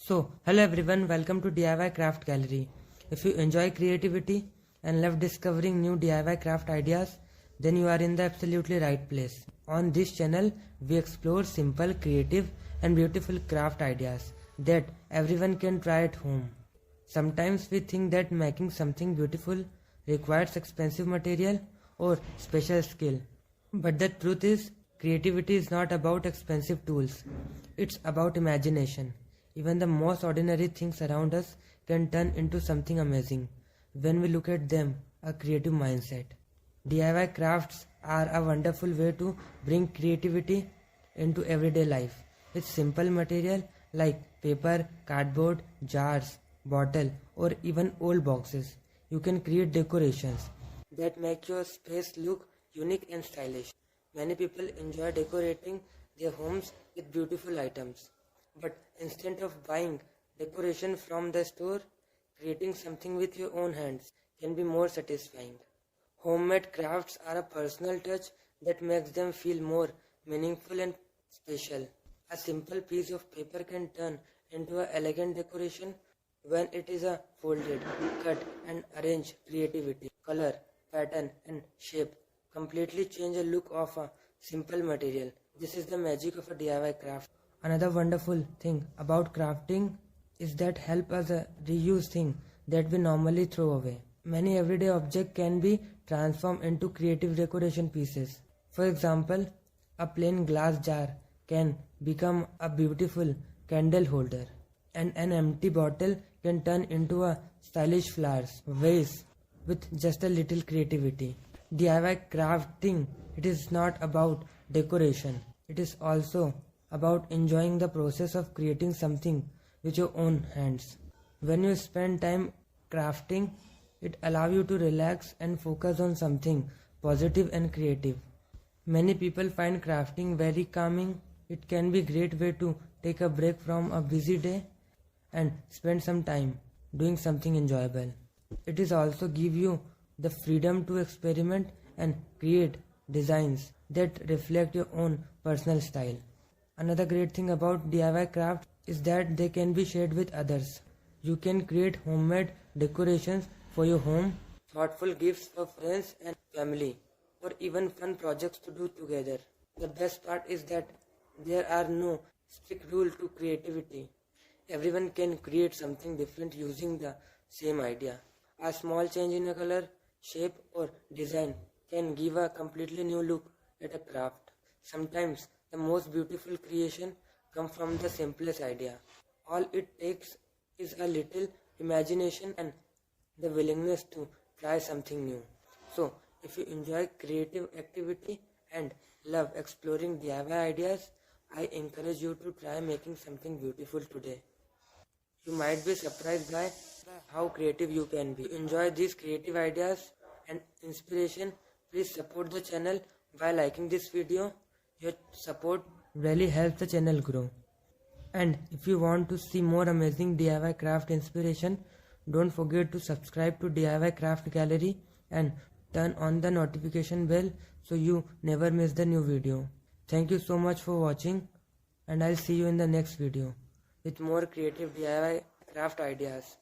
Hello everyone, welcome to DIY Craft Gallery. If you enjoy creativity and love discovering new DIY craft ideas, then you are in the absolutely right place. On this channel, we explore simple, creative and beautiful craft ideas that everyone can try at home. Sometimes we think that making something beautiful requires expensive material or special skill. But the truth is, creativity is not about expensive tools. It's about imagination. Even the most ordinary things around us can turn into something amazing when we look at them a creative mindset. DIY crafts are a wonderful way to bring creativity into everyday life. With simple material like paper, cardboard, jars, bottle or even old boxes, you can create decorations that make your space look unique and stylish. Many people enjoy decorating their homes with beautiful items. But instead of buying decoration from the store, creating something with your own hands can be more satisfying. Homemade crafts are a personal touch that makes them feel more meaningful and special. A simple piece of paper can turn into an elegant decoration when it is folded, cut and arranged. Creativity, color, pattern and shape completely change the look of a simple material. This is the magic of a DIY craft. Another wonderful thing about crafting is that help us reuse things that we normally throw away. Many everyday objects can be transformed into creative decoration pieces. For example, a plain glass jar can become a beautiful candle holder, and an empty bottle can turn into a stylish flowers vase with just a little creativity. DIY crafting, it is not about decoration. It is also about enjoying the process of creating something with your own hands. When you spend time crafting, it allows you to relax and focus on something positive and creative. Many people find crafting very calming. It can be a great way to take a break from a busy day and spend some time doing something enjoyable. It is also give you the freedom to experiment and create designs that reflect your own personal style. Another great thing about DIY craft is that they can be shared with others. You can create homemade decorations for your home, thoughtful gifts for friends and family, or even fun projects to do together. The best part is that there are no strict rules to creativity. Everyone can create something different using the same idea. A small change in a color, shape or design can give a completely new look at a craft. Sometimes the most beautiful creation come from the simplest idea. All it takes is a little imagination and the willingness to try something new. So, if you enjoy creative activity and love exploring DIY ideas, I encourage you to try making something beautiful today. You might be surprised by how creative you can be. If you enjoy these creative ideas and inspiration, please support the channel by liking this video. Your support really helps the channel grow. And if you want to see more amazing DIY craft inspiration, don't forget to subscribe to DIY Craft Gallery and turn on the notification bell so you never miss the new video. Thank you so much for watching, and I'll see you in the next video with more creative DIY craft ideas.